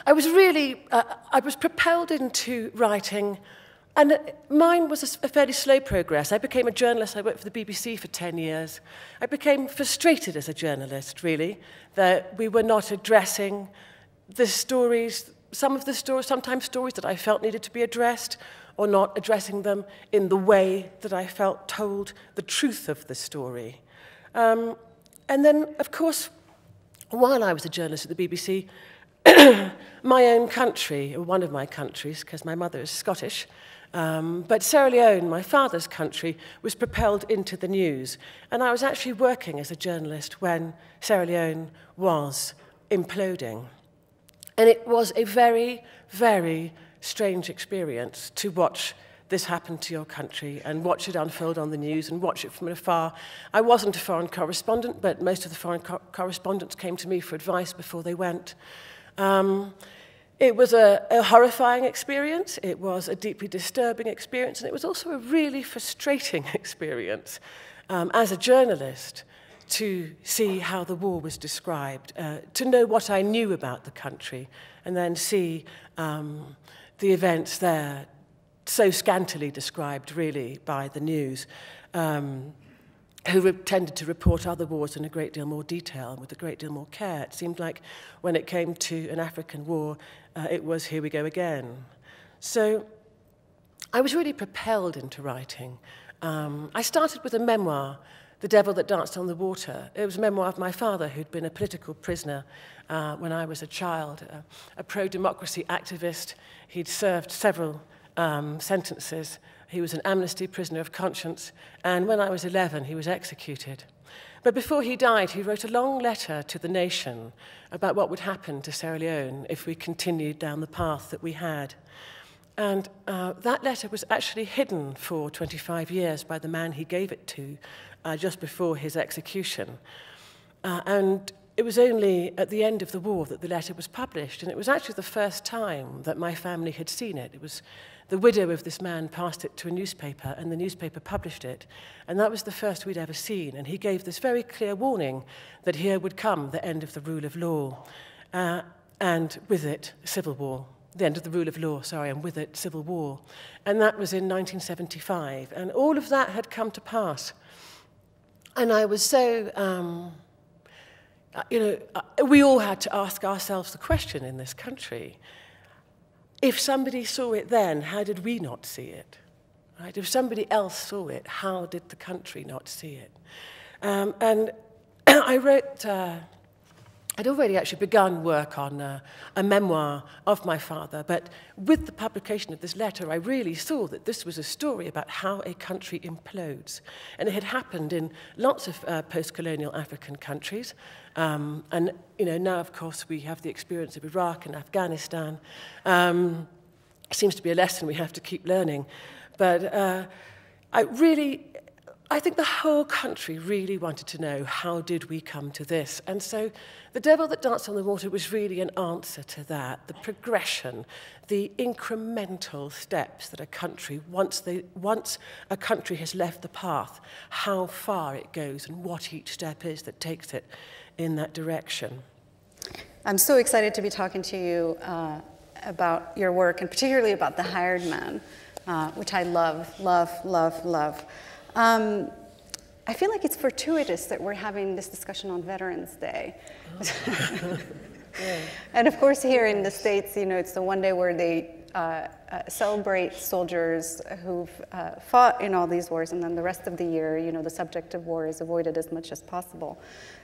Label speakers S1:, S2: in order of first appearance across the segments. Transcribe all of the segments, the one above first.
S1: I was propelled into writing, and mine was a fairly slow progress. I became a journalist. I worked for the BBC for 10 years. I became frustrated as a journalist, really, that we were not addressing the stories, sometimes stories that I felt needed to be addressed, or not addressing them in the way that I felt told the truth of the story. And then, of course, while I was a journalist at the BBC, my own country, or one of my countries, because my mother is Scottish, but Sierra Leone, my father's country, was propelled into the news. And I was actually working as a journalist when Sierra Leone was imploding. And it was a very, very strange experience to watch this happen to your country and watch it unfold on the news and watch it from afar. I wasn't a foreign correspondent, but most of the foreign correspondents came to me for advice before they went. It was a horrifying experience, it was a deeply disturbing experience, and it was also a really frustrating experience as a journalist to see how the war was described, to know what I knew about the country, and then see the events there so scantily described, really, by the news, who tended to report other wars in a great deal more detail and with a great deal more care. It seemed like when it came to an African war, it was here we go again. So I was really propelled into writing. I started with a memoir, The Devil That Danced on the Water. It was a memoir of my father, who'd been a political prisoner when I was a child, a pro-democracy activist. He'd served several sentences. He was an amnesty prisoner of conscience, and when I was 11, he was executed. But before he died, he wrote a long letter to the nation about what would happen to Sierra Leone if we continued down the path that we had. And that letter was actually hidden for 25 years by the man he gave it to just before his execution. And it was only at the end of the war that the letter was published, and it was actually the first time that my family had seen it. It was the widow of this man passed it to a newspaper, and the newspaper published it. And that was the first we'd ever seen. And he gave this very clear warning that here would come the end of the rule of law, and with it, civil war. The end of the rule of law, sorry, and with it, civil war. And that was in 1975. And all of that had come to pass. And I was so, we all had to ask ourselves the question in this country, if somebody saw it then, how did we not see it? Right? If somebody else saw it, how did the country not see it? And I wrote, I'd already actually begun work on a memoir of my father, but with the publication of this letter, I really saw that this was a story about how a country implodes. And it had happened in lots of post-colonial African countries. And now, of course, we have the experience of Iraq and Afghanistan. It seems to be a lesson we have to keep learning. But I think the whole country really wanted to know, how did we come to this? And so The Devil That Danced on the Water was really an answer to that, the progression, the incremental steps that a country, once a country has left the path, how far it goes and what each step is that takes it in that direction.
S2: I'm so excited to be talking to you about your work, and particularly about The Hired Man, which I love, love, love, love. I feel like it's fortuitous that we're having this discussion on Veterans Day. Oh. Yeah. And of course here in the States, it's the one day where they celebrate soldiers who've fought in all these wars, and then the rest of the year, the subject of war is avoided as much as possible.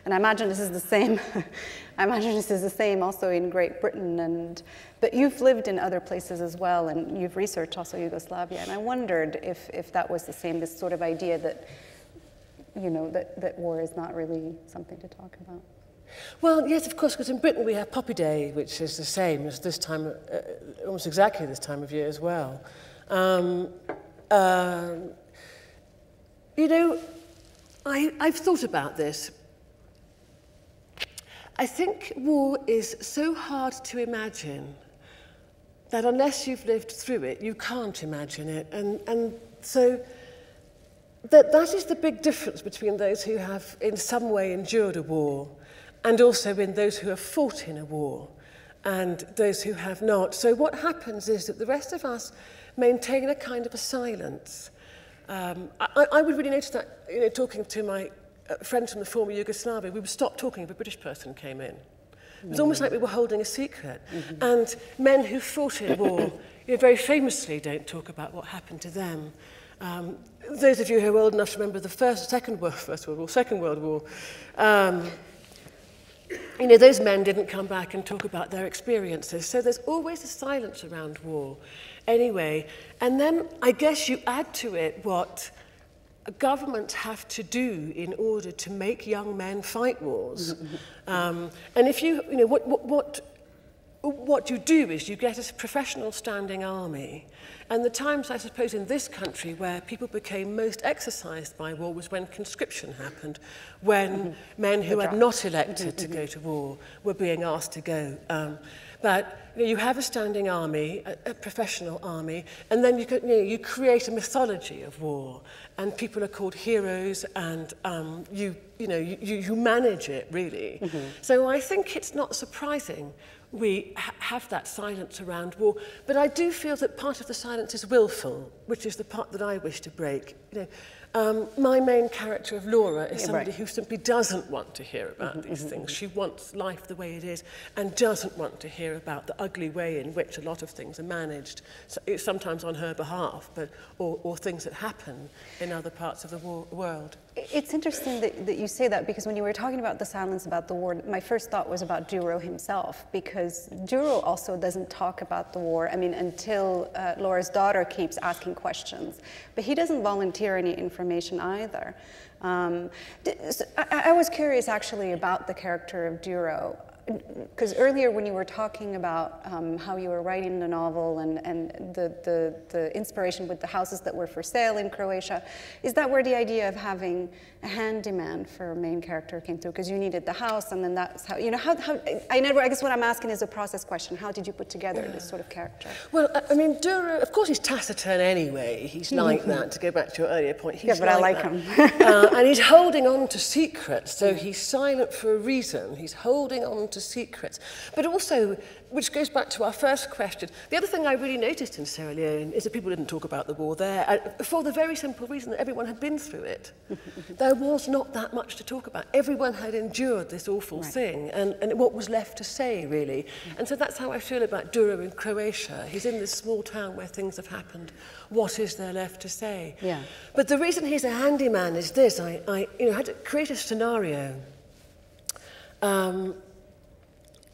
S2: And I imagine this is the same. I imagine this is the same also in Great Britain, but you've lived in other places as well, and you've researched also Yugoslavia. And I wondered if that was the same, this sort of idea that, that war is not really something to talk about.
S1: Well, yes, of course, because in Britain we have Poppy Day, which is the same as this time, almost exactly this time of year as well. I've thought about this. I think war is so hard to imagine that unless you've lived through it, you can't imagine it. And so that is the big difference between those who have in some way endured a war and also in those who have fought in a war. and those who have not. So what happens is that the rest of us maintain a kind of a silence. I would really notice that, you know, talking to my friends from the former Yugoslavia, we would stop talking if a British person came in. It was almost like we were holding a secret. And men who fought in war, you know, very famously don't talk about what happened to them. Those of you who are old enough to remember the Second World War, you know, those men didn't come back and talk about their experiences. So there's always a silence around war anyway. And then I guess you add to it what governments have to do in order to make young men fight wars. And if you know, what you do is you get a professional standing army. And the times, I suppose, in this country where people became most exercised by war was when conscription happened, when men who had not elected to go to war were being asked to go. But you know, you have a standing army, a professional army, and then you create a mythology of war, and people are called heroes, and you manage it really. So I think it's not surprising we have that silence around war, but I do feel that part of the silence is willful, which is the part that I wish to break. You know, my main character of Laura is somebody who simply doesn't want to hear about these things. She wants life the way it is and doesn't want to hear about the ugly way in which a lot of things are managed, so it's sometimes on her behalf, but or things that happen in other parts of the world.
S2: It's interesting that you say that, because when you were talking about the silence about the war, my first thought was about Duro himself, because Duro also doesn't talk about the war, I mean, until Laura's daughter keeps asking questions. But he doesn't volunteer any information either. I was curious actually about the character of Duro, because earlier when you were talking about how you were writing the novel and the inspiration with the houses that were for sale in Croatia, is that where the idea of having a handyman for a main character came through? Because you needed the house, and then that's how, you know, I guess what I'm asking is a process question. How did you put together this sort of character?
S1: Well, I mean, Duro, of course he's taciturn anyway. He's like that, to go back to your earlier point. He's
S2: but I like him.
S1: And he's holding on to secrets, so he's silent for a reason. He's holding on to secrets. But also, which goes back to our first question, the other thing I really noticed in Sierra Leone is that people didn't talk about the war there, for the very simple reason that everyone had been through it. There was not that much to talk about. Everyone had endured this awful thing, and what was left to say, really. And so that's how I feel about Duro in Croatia. He's in this small town where things have happened. What is there left to say?
S2: Yeah.
S1: But the reason he's a handyman is this. I had to create a scenario.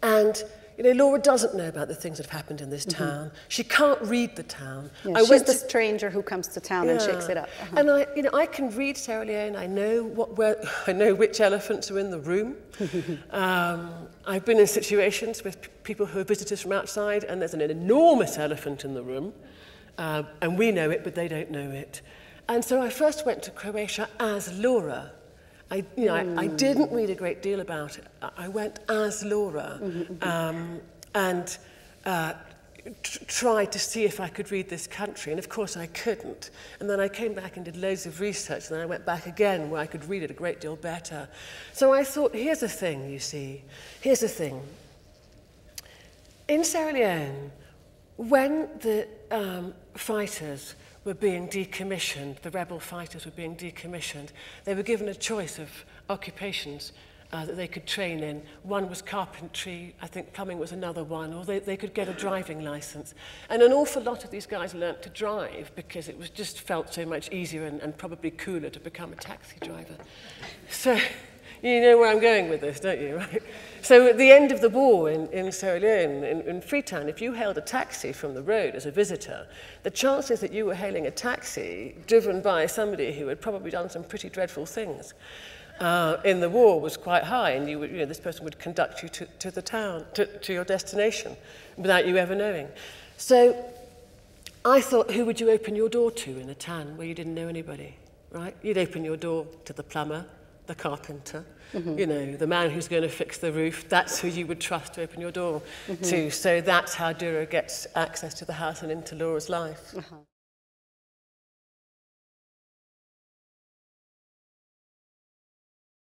S1: And you know, Laura doesn't know about the things that have happened in this town. She can't read the town.
S2: Yeah, she's the stranger who comes to town and shakes it up.
S1: And I can read Sierra Leone. I know I know which elephants are in the room. I've been in situations with people who are visitors from outside, and there's an enormous elephant in the room, and we know it, but they don't know it. And so I first went to Croatia as Laura. I didn't read a great deal about it. I went as Laura and tried to see if I could read this country. And of course I couldn't. And then I came back and did loads of research. And then I went back again where I could read it a great deal better. So I thought, here's the thing, you see. Here's the thing. In Sierra Leone, when the fighters were being decommissioned, the rebel fighters were being decommissioned, they were given a choice of occupations that they could train in. One was carpentry, I think plumbing was another one, or they could get a driving license. And an awful lot of these guys learnt to drive because it was just felt so much easier and probably cooler to become a taxi driver. So you know where I'm going with this, don't you? Right? So at the end of the war in Sierra Leone, in Freetown, if you hailed a taxi from the road as a visitor, the chances that you were hailing a taxi driven by somebody who had probably done some pretty dreadful things in the war was quite high, and this person would conduct you to the town, to your destination, without you ever knowing. So I thought, who would you open your door to in a town where you didn't know anybody, right? You'd open your door to the plumber, the carpenter, you know, the man who's going to fix the roof. That's who you would trust to open your door to. So that's how Duro gets access to the house and into Laura's life.